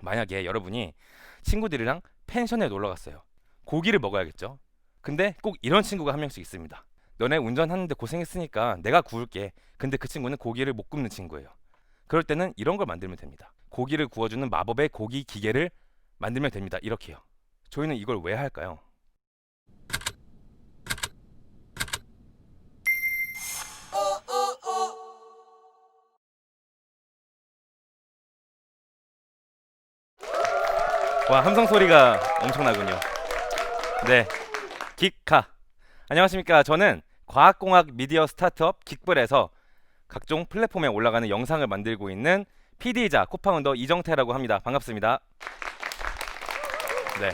만약에 여러분이 친구들이랑 펜션에 놀러 갔어요. 고기를 먹어야겠죠. 근데 꼭 이런 친구가 한 명씩 있습니다. 너네 운전하는데 고생했으니까 내가 구울게. 근데 그 친구는 고기를 못 굽는 친구예요. 그럴 때는 이런 걸 만들면 됩니다. 고기를 구워주는 마법의 고기 기계를 만들면 됩니다. 이렇게요. 저희는 이걸 왜 할까요? 와, 함성 소리가 엄청나군요. 네, 긱카. 안녕하십니까. 저는 과학공학 미디어 스타트업 긱불에서 각종 플랫폼에 올라가는 영상을 만들고 있는 PD이자 코파운더 이정태라고 합니다. 반갑습니다. 네,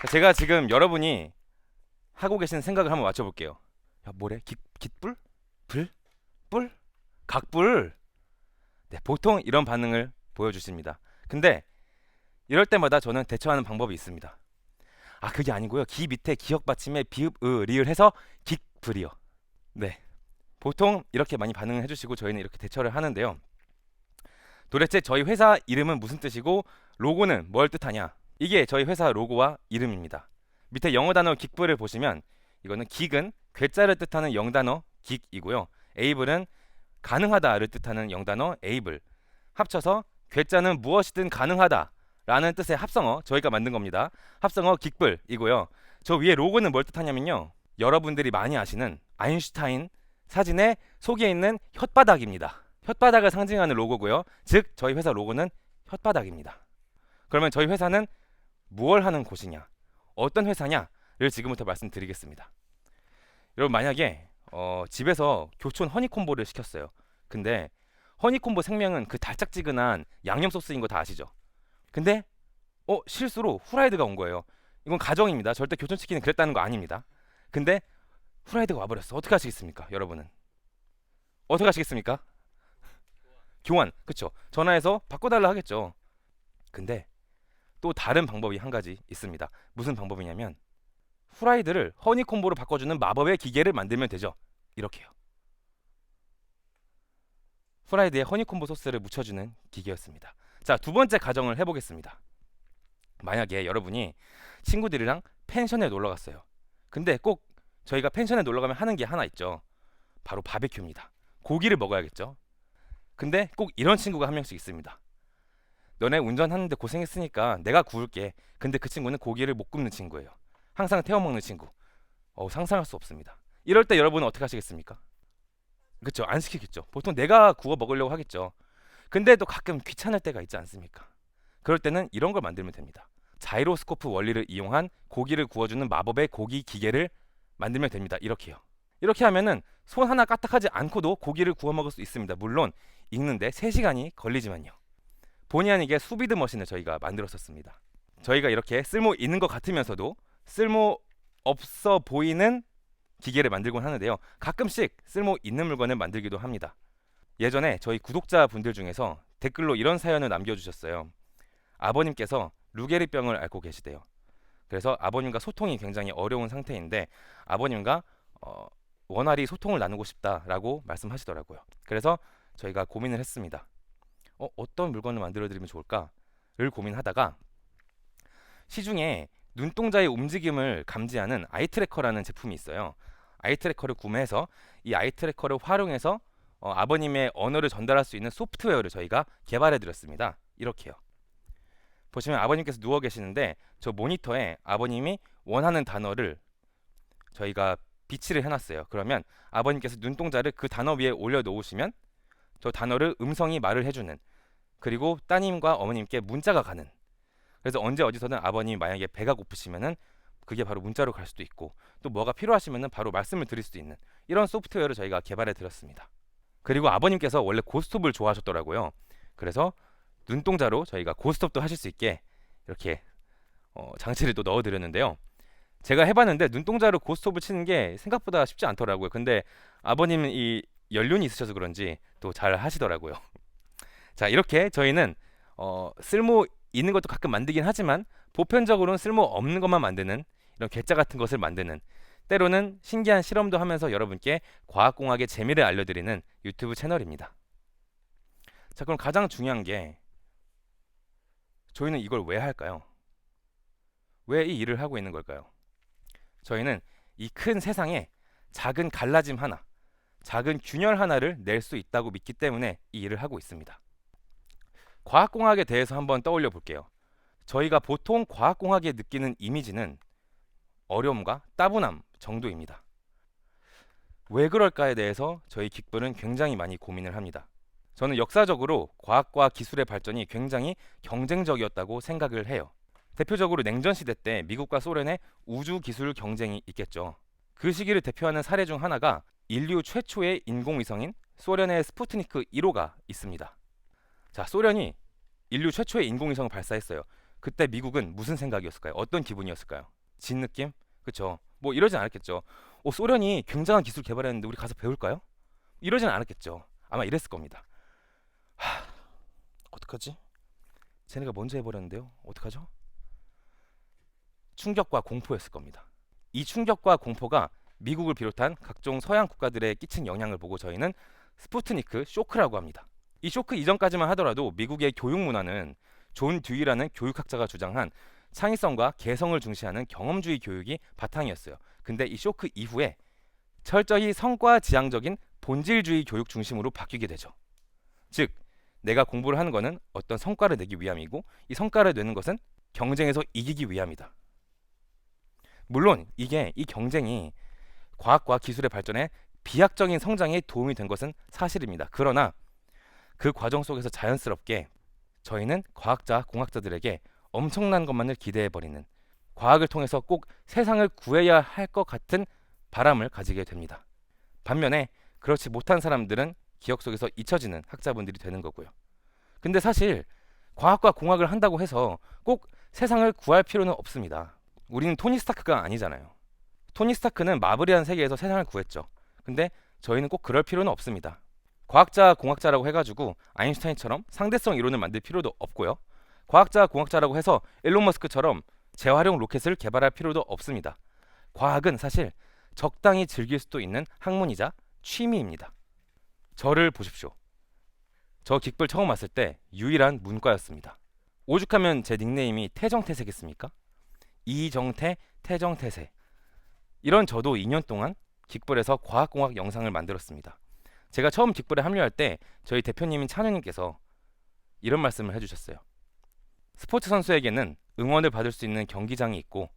제가 지금 여러분이 하고 계신 생각을 한번 맞춰볼게요. 야, 뭐래? 깃불? 불? 뿔? 각불? 네, 보통 이런 반응을 보여주십니다. 근데 이럴 때마다 저는 대처하는 방법이 있습니다. 아, 그게 아니고요. 기 밑에 기역 받침에 비읍, 리을 해서 깃불이요. 네, 보통 이렇게 많이 반응을 해주시고 저희는 이렇게 대처를 하는데요. 도대체 저희 회사 이름은 무슨 뜻이고 로고는 뭘 뜻하냐? 이게 저희 회사 로고와 이름입니다. 밑에 영어 단어 긱불을 보시면 이거는 긱은 괴짜를 뜻하는 영단어 긱이고요. 에이블은 가능하다를 뜻하는 영단어 에이블. 합쳐서 괴짜는 무엇이든 가능하다 라는 뜻의 합성어 저희가 만든 겁니다. 합성어 긱불이고요. 저 위에 로고는 뭘 뜻하냐면요. 여러분들이 많이 아시는 아인슈타인 사진의 속에 있는 혓바닥입니다. 혓바닥을 상징하는 로고고요. 즉 저희 회사 로고는 혓바닥입니다. 그러면 저희 회사는 무엇을 하는 곳이냐, 어떤 회사냐를 지금부터 말씀드리겠습니다. 여러분 만약에 집에서 교촌 허니콤보를 시켰어요. 근데 허니콤보 생명은 그 달짝지근한 양념 소스인 거 다 아시죠? 근데 실수로 후라이드가 온 거예요. 이건 가정입니다. 절대 교촌치킨은 그랬다는 거 아닙니다. 근데 후라이드가 와버렸어. 어떻게 하시겠습니까? 여러분은 어떻게 하시겠습니까? 교환, 그쵸? 전화해서 바꿔달라 하겠죠. 근데 또 다른 방법이 한 가지 있습니다. 무슨 방법이냐면 후라이드를 허니콤보로 바꿔주는 마법의 기계를 만들면 되죠. 이렇게요. 후라이드에 허니콤보 소스를 묻혀주는 기계였습니다. 자, 두 번째 가정을 해보겠습니다. 만약에 여러분이 친구들이랑 펜션에 놀러 갔어요. 근데 꼭 저희가 펜션에 놀러 가면 하는 게 하나 있죠. 바로 바베큐입니다. 고기를 먹어야겠죠. 근데 꼭 이런 친구가 한 명씩 있습니다. 너네 운전하는데 고생했으니까 내가 구울게. 근데 그 친구는 고기를 못 굽는 친구예요. 항상 태워 먹는 친구. 상상할 수 없습니다. 이럴 때 여러분은 어떻게 하시겠습니까? 그쵸? 안 시키겠죠. 보통 내가 구워 먹으려고 하겠죠. 근데 또 가끔 귀찮을 때가 있지 않습니까? 그럴 때는 이런 걸 만들면 됩니다. 자이로스코프 원리를 이용한 고기를 구워주는 마법의 고기 기계를 만들면 됩니다. 이렇게요. 이렇게 하면은 손 하나 까딱하지 않고도 고기를 구워 먹을 수 있습니다. 물론 익는데 3시간이 걸리지만요. 본의 아니게 수비드 머신을 저희가 만들었었습니다. 저희가 이렇게 쓸모 있는 것 같으면서도 쓸모 없어 보이는 기계를 만들곤 하는데요. 가끔씩 쓸모 있는 물건을 만들기도 합니다. 예전에 저희 구독자분들 중에서 댓글로 이런 사연을 남겨주셨어요. 아버님께서 루게리병을 앓고 계시대요. 그래서 아버님과 소통이 굉장히 어려운 상태인데 아버님과 원활히 소통을 나누고 싶다라고 말씀하시더라고요. 그래서 저희가 고민을 했습니다. 어떤 물건을 만들어드리면 좋을까를 고민하다가 시중에 눈동자의 움직임을 감지하는 아이트래커라는 제품이 있어요. 아이트래커를 구매해서 이 아이트래커를 활용해서 아버님의 언어를 전달할 수 있는 소프트웨어를 저희가 개발해 드렸습니다. 이렇게요. 보시면 아버님께서 누워 계시는데 저 모니터에 아버님이 원하는 단어를 저희가 비치를 해놨어요. 그러면 아버님께서 눈동자를 그 단어 위에 올려놓으시면 저 단어를 음성이 말을 해주는, 그리고 따님과 어머님께 문자가 가는, 그래서 언제 어디서든 아버님이 만약에 배가 고프시면은 그게 바로 문자로 갈 수도 있고 또 뭐가 필요하시면은 바로 말씀을 드릴 수 있는 이런 소프트웨어를 저희가 개발해 드렸습니다. 그리고 아버님께서 원래 고스톱을 좋아하셨더라고요. 그래서 눈동자로 저희가 고스톱도 하실 수 있게 이렇게 장치를 또 넣어 드렸는데요. 제가 해봤는데 눈동자로 고스톱을 치는 게 생각보다 쉽지 않더라고요. 근데 아버님은 이 연륜이 있으셔서 그런지 또 잘 하시더라고요. 자, 이렇게 저희는 쓸모 있는 것도 가끔 만들긴 하지만 보편적으로는 쓸모 없는 것만 만드는 이런 괴짜 같은 것을 만드는, 때로는 신기한 실험도 하면서 여러분께 과학공학의 재미를 알려드리는 유튜브 채널입니다. 자, 그럼 가장 중요한 게 저희는 이걸 왜 할까요? 왜 이 일을 하고 있는 걸까요? 저희는 이 큰 세상에 작은 갈라짐 하나, 작은 균열 하나를 낼 수 있다고 믿기 때문에 이 일을 하고 있습니다. 과학공학에 대해서 한번 떠올려 볼게요. 저희가 보통 과학공학에 느끼는 이미지는 어려움과 따분함 정도입니다. 왜 그럴까에 대해서 저희 긱불은 굉장히 많이 고민을 합니다. 저는 역사적으로 과학과 기술의 발전이 굉장히 경쟁적이었다고 생각을 해요. 대표적으로 냉전 시대 때 미국과 소련의 우주 기술 경쟁이 있겠죠. 그 시기를 대표하는 사례 중 하나가 인류 최초의 인공위성인 소련의 스푸트니크 1호가 있습니다. 자, 소련이 인류 최초의 인공위성을 발사했어요. 그때 미국은 무슨 생각이었을까요? 어떤 기분이었을까요? 진 느낌? 그쵸? 뭐 이러진 않았겠죠. 소련이 굉장한 기술 개발했는데 우리 가서 배울까요? 이러진 않았겠죠. 아마 이랬을 겁니다. 어떡하지? 쟤네가 먼저 해버렸는데요. 어떡하죠? 충격과 공포였을 겁니다. 이 충격과 공포가 미국을 비롯한 각종 서양 국가들에 끼친 영향을 보고 저희는 스푸트니크 쇼크라고 합니다. 이 쇼크 이전까지만 하더라도 미국의 교육 문화는 존 듀이라는 교육학자가 주장한 창의성과 개성을 중시하는 경험주의 교육이 바탕이었어요. 근데 이 쇼크 이후에 철저히 성과 지향적인 본질주의 교육 중심으로 바뀌게 되죠. 즉, 내가 공부를 하는 것은 어떤 성과를 내기 위함이고 이 성과를 내는 것은 경쟁에서 이기기 위함이다. 물론 이 경쟁이 과학과 기술의 발전에 비약적인 성장에 도움이 된 것은 사실입니다. 그러나 그 과정 속에서 자연스럽게 저희는 과학자, 공학자들에게 엄청난 것만을 기대해버리는, 과학을 통해서 꼭 세상을 구해야 할 것 같은 바람을 가지게 됩니다. 반면에 그렇지 못한 사람들은 기억 속에서 잊혀지는 학자분들이 되는 거고요. 근데 사실 과학과 공학을 한다고 해서 꼭 세상을 구할 필요는 없습니다. 우리는 토니 스타크가 아니잖아요. 토니 스타크는 마블이라는 세계에서 세상을 구했죠. 근데 저희는 꼭 그럴 필요는 없습니다. 과학자, 공학자라고 해가지고 아인슈타인처럼 상대성 이론을 만들 필요도 없고요. 과학자, 공학자라고 해서 일론 머스크처럼 재활용 로켓을 개발할 필요도 없습니다. 과학은 사실 적당히 즐길 수도 있는 학문이자 취미입니다. 저를 보십시오. 저 긱불 처음 왔을 때 유일한 문과였습니다. 오죽하면 제 닉네임이 태정태세겠습니까? 이정태, 태정태세. 이런 저도 2년 동안 긱불에서 과학공학 영상을 만들었습니다. 제가 처음 긱불에 합류할 때 저희 대표님인 찬우님께서 이런 말씀을 해주셨어요. 스포츠 선수에게는 응원을 받을 수 있는 경기장이 있고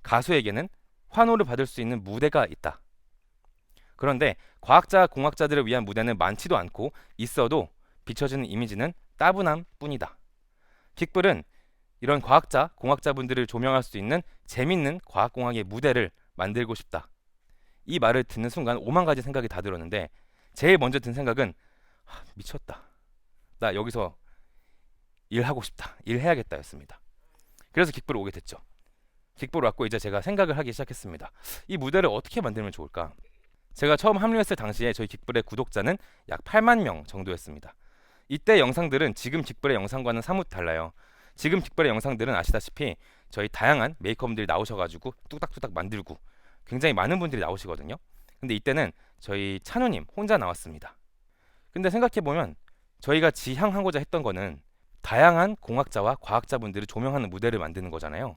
가수에게는 환호를 받을 수 있는 무대가 있다. 그런데 과학자, 공학자들을 위한 무대는 많지도 않고 있어도 비춰지는 이미지는 따분함 뿐이다. 긱불은 이런 과학자, 공학자분들을 조명할 수 있는 재밌는 과학공학의 무대를 만들고 싶다. 이 말을 듣는 순간 5만 가지 생각이 다 들었는데 제일 먼저 든 생각은 미쳤다. 나 여기서 일하고 싶다. 일해야겠다 였습니다. 그래서 긱불에 오게 됐죠. 긱불 왔고 이제 제가 생각을 하기 시작했습니다. 이 무대를 어떻게 만들면 좋을까? 제가 처음 합류했을 당시에 저희 긱불의 구독자는 약 8만 명 정도였습니다. 이때 영상들은 지금 긱불의 영상과는 사뭇 달라요. 지금 긱불의 영상들은 아시다시피 저희 다양한 메이커분들이 나오셔가지고 뚝딱뚝딱 만들고 굉장히 많은 분들이 나오시거든요. 근데 이때는 저희 찬우님 혼자 나왔습니다. 근데 생각해보면 저희가 지향하고자 했던 거는 다양한 공학자와 과학자분들을 조명하는 무대를 만드는 거잖아요.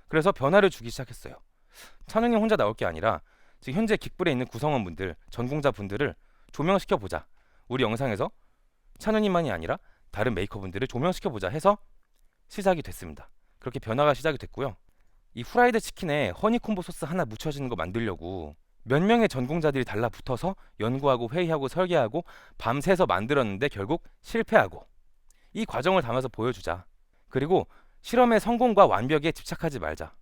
그래서 변화를 주기 시작했어요. 찬우님 혼자 나올 게 아니라 지금 현재 긱불에 있는 구성원분들, 전공자분들을 조명시켜보자. 우리 영상에서 찬우님만이 아니라 다른 메이커분들을 조명시켜보자 해서 시작이 됐습니다. 그렇게 변화가 시작이 됐고요. 이 후라이드 치킨에 허니콤보 소스 하나 묻혀지는 거 만들려고 몇 명의 전공자들이 달라붙어서 연구하고 회의하고 설계하고 밤새서 만들었는데 결국 실패하고, 이 과정을 담아서 보여주자. 그리고 실험의 성공과 완벽에 집착하지 말자.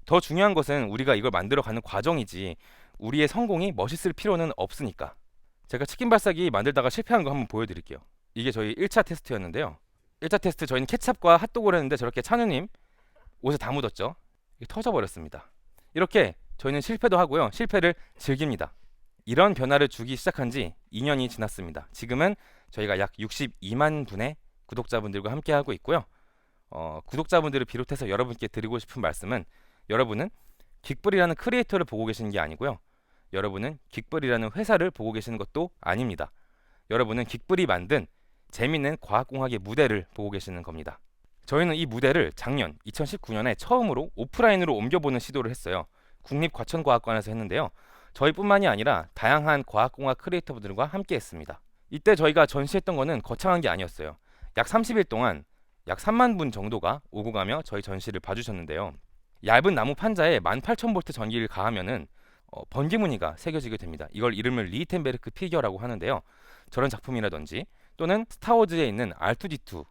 더 중요한 것은 우리가 이걸 만들어가는 과정이지 우리의 성공이 멋있을 필요는 없으니까. 제가 치킨 발사기 만들다가 실패한 거 한번 보여드릴게요. 이게 저희 1차 테스트였는데요. 1차 테스트 저희는 케찹과 핫도그를 했는데 저렇게 찬우님 옷에 다 묻었죠. 이게 터져버렸습니다. 이렇게 저희는 실패도 하고요. 실패를 즐깁니다. 이런 변화를 주기 시작한 지 2년이 지났습니다. 지금은 저희가 약 62만 분의 구독자분들과 함께하고 있고요. 구독자분들을 비롯해서 여러분께 드리고 싶은 말씀은, 여러분은 긱불이라는 크리에이터를 보고 계시는 게 아니고요. 여러분은 긱불이라는 회사를 보고 계시는 것도 아닙니다. 여러분은 긱불이 만든 재밌는 과학공학의 무대를 보고 계시는 겁니다. 저희는 이 무대를 작년 2019년에 처음으로 오프라인으로 옮겨보는 시도를 했어요. 국립과천과학관에서 했는데요. 저희뿐만이 아니라 다양한 과학공학 크리에이터분들과 함께 했습니다. 이때 저희가 전시했던 거는 거창한 게 아니었어요. 약 30일 동안 약 3만 분 정도가 오고 가며 저희 전시를 봐주셨는데요. 얇은 나무 판자에 18,000V 전기를 가하면은 번개 무늬가 새겨지게 됩니다. 이걸 이름을 리히텐베르크 피겨라고 하는데요. 저런 작품이라든지 또는 스타워즈에 있는 R2D2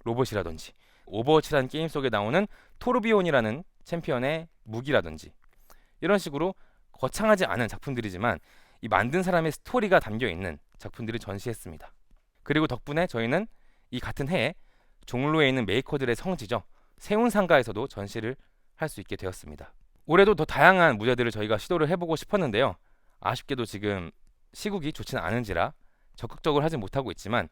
로봇이라든지 오버워치라는 게임 속에 나오는 토르비온이라는 챔피언의 무기라든지 이런 식으로 거창하지 않은 작품들이지만 이 만든 사람의 스토리가 담겨 있는 작품들을 전시했습니다. 그리고 덕분에 저희는 이 같은 해에 종로에 있는 메이커들의 성지죠. 세운상가에서도 전시를 할 수 있게 되었습니다. 올해도 더 다양한 무대들을 저희가 시도를 해보고 싶었는데요. 아쉽게도 지금 시국이 좋지는 않은지라 적극적으로 하지 못하고 있지만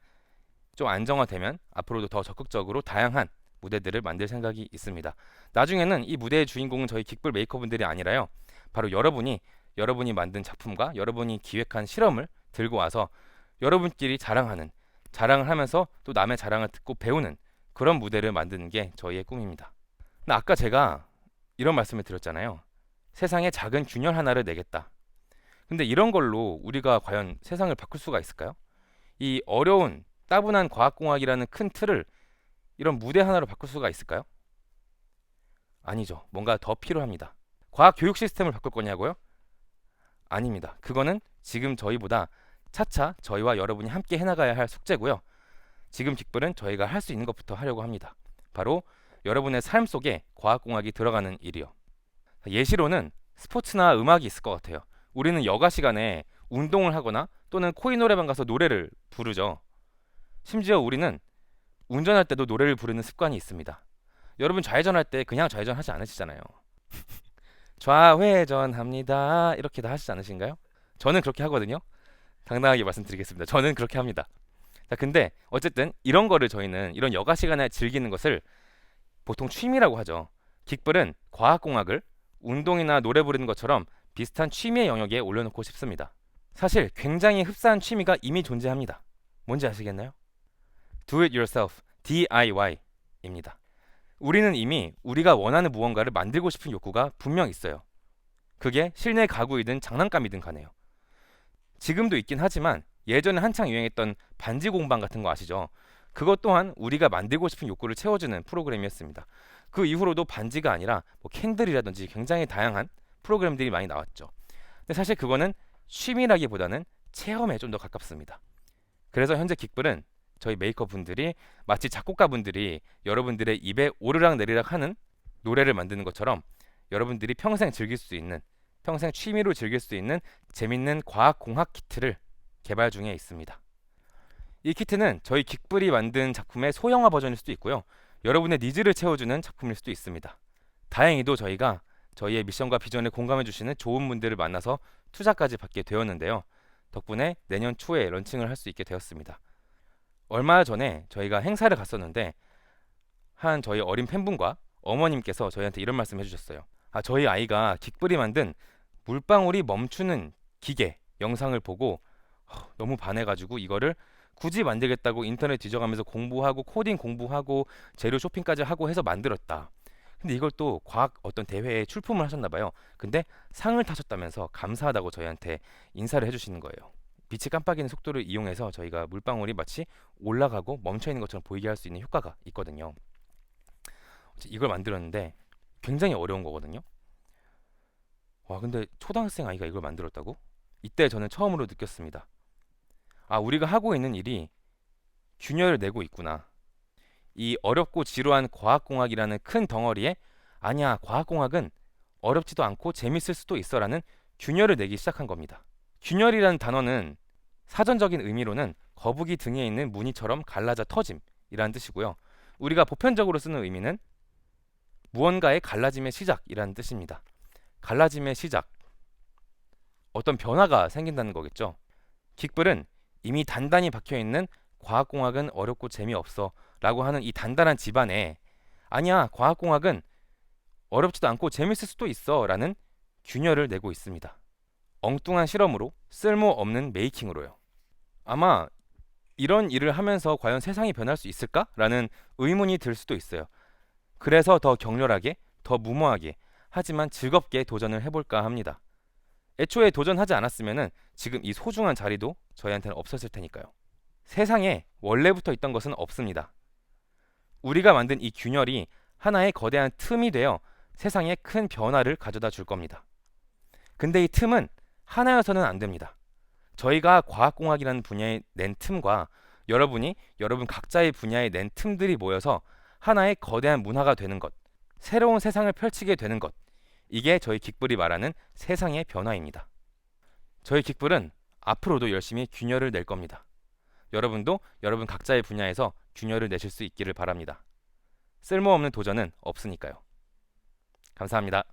좀 안정화되면 앞으로도 더 적극적으로 다양한 무대들을 만들 생각이 있습니다. 나중에는 이 무대의 주인공은 저희 긱불 메이커분들이 아니라요. 바로 여러분이 만든 작품과 여러분이 기획한 실험을 들고 와서 여러분끼리 자랑을 하면서 또 남의 자랑을 듣고 배우는 그런 무대를 만드는 게 저희의 꿈입니다. 근데 아까 제가 이런 말씀을 드렸잖아요. 세상에 작은 균열 하나를 내겠다. 근데 이런 걸로 우리가 과연 세상을 바꿀 수가 있을까요? 이 어려운 따분한 과학공학이라는 큰 틀을 이런 무대 하나로 바꿀 수가 있을까요? 아니죠. 뭔가 더 필요합니다. 과학 교육 시스템을 바꿀 거냐고요? 아닙니다. 그거는 지금 저희보다 차차 저희와 여러분이 함께 해나가야 할 숙제고요. 지금 긱불은 저희가 할 수 있는 것부터 하려고 합니다. 바로 여러분의 삶 속에 과학공학이 들어가는 일이요. 예시로는 스포츠나 음악이 있을 것 같아요. 우리는 여가 시간에 운동을 하거나 또는 코인 노래방 가서 노래를 부르죠. 심지어 우리는 운전할 때도 노래를 부르는 습관이 있습니다. 여러분 좌회전할 때 그냥 좌회전하지 않으시잖아요. 좌회전합니다. 이렇게 다 하시지 않으신가요? 저는 그렇게 하거든요. 당당하게 말씀드리겠습니다. 저는 그렇게 합니다. 자, 근데 어쨌든 이런 거를 저희는 이런 여가 시간에 즐기는 것을 보통 취미라고 하죠. 긱불은 과학공학을 운동이나 노래 부르는 것처럼 비슷한 취미의 영역에 올려놓고 싶습니다. 사실 굉장히 흡사한 취미가 이미 존재합니다. 뭔지 아시겠나요? Do it yourself, DIY입니다. 우리는 이미 우리가 원하는 무언가를 만들고 싶은 욕구가 분명 있어요. 그게 실내 가구이든 장난감이든 간에요. 지금도 있긴 하지만 예전에 한창 유행했던 반지 공방 같은 거 아시죠? 그것 또한 우리가 만들고 싶은 욕구를 채워주는 프로그램이었습니다. 그 이후로도 반지가 아니라 뭐 캔들이라든지 굉장히 다양한 프로그램들이 많이 나왔죠. 근데 사실 그거는 취미라기보다는 체험에 좀 더 가깝습니다. 그래서 현재 긱불은 저희 메이커 분들이 마치 작곡가 분들이 여러분들의 입에 오르락 내리락 하는 노래를 만드는 것처럼 여러분들이 평생 즐길 수 있는, 평생 취미로 즐길 수 있는 재밌는 과학공학 키트를 개발 중에 있습니다. 이 키트는 저희 긱불이 만든 작품의 소형화 버전일 수도 있고요. 여러분의 니즈를 채워주는 작품일 수도 있습니다. 다행히도 저희가 저희의 미션과 비전에 공감해주시는 좋은 분들을 만나서 투자까지 받게 되었는데요. 덕분에 내년 초에 런칭을 할 수 있게 되었습니다. 얼마 전에 저희가 행사를 갔었는데 한 저희 어린 팬분과 어머님께서 저희한테 이런 말씀 해주셨어요. 저희 아이가 긱불이 만든 물방울이 멈추는 기계 영상을 보고 너무 반해가지고 이거를 굳이 만들겠다고 인터넷 뒤져가면서 공부하고 코딩 공부하고 재료 쇼핑까지 하고 해서 만들었다. 근데 이걸 또 과학 어떤 대회에 출품을 하셨나봐요. 근데 상을 타셨다면서 감사하다고 저희한테 인사를 해주시는 거예요. 빛이 깜빡이는 속도를 이용해서 저희가 물방울이 마치 올라가고 멈춰있는 것처럼 보이게 할 수 있는 효과가 있거든요. 이걸 만들었는데 굉장히 어려운 거거든요. 와, 근데 초등학생 아이가 이걸 만들었다고? 이때 저는 처음으로 느꼈습니다. 우리가 하고 있는 일이 균열을 내고 있구나. 이 어렵고 지루한 과학공학이라는 큰 덩어리에 아니야, 과학공학은 어렵지도 않고 재밌을 수도 있어라는 균열을 내기 시작한 겁니다. 균열이라는 단어는 사전적인 의미로는 거북이 등에 있는 무늬처럼 갈라져 터짐이라는 뜻이고요. 우리가 보편적으로 쓰는 의미는 무언가의 갈라짐의 시작이라는 뜻입니다. 갈라짐의 시작, 어떤 변화가 생긴다는 거겠죠. 긱불은 이미 단단히 박혀있는 과학공학은 어렵고 재미없어 라고 하는 이 단단한 집안에 아니야, 과학공학은 어렵지도 않고 재밌을 수도 있어 라는 균열을 내고 있습니다. 엉뚱한 실험으로 쓸모없는 메이킹으로요. 아마 이런 일을 하면서 과연 세상이 변할 수 있을까라는 의문이 들 수도 있어요. 그래서 더 격렬하게, 더 무모하게, 하지만 즐겁게 도전을 해볼까 합니다. 애초에 도전하지 않았으면은 지금 이 소중한 자리도 저희한테는 없었을 테니까요. 세상에 원래부터 있던 것은 없습니다. 우리가 만든 이 균열이 하나의 거대한 틈이 되어 세상에 큰 변화를 가져다 줄 겁니다. 근데 이 틈은 하나여서는 안 됩니다. 저희가 과학공학이라는 분야에 낸 틈과 여러분이 여러분 각자의 분야에 낸 틈들이 모여서 하나의 거대한 문화가 되는 것, 새로운 세상을 펼치게 되는 것, 이게 저희 긱불이 말하는 세상의 변화입니다. 저희 긱불은 앞으로도 열심히 균열을 낼 겁니다. 여러분도 여러분 각자의 분야에서 균열을 내실 수 있기를 바랍니다. 쓸모없는 도전은 없으니까요. 감사합니다.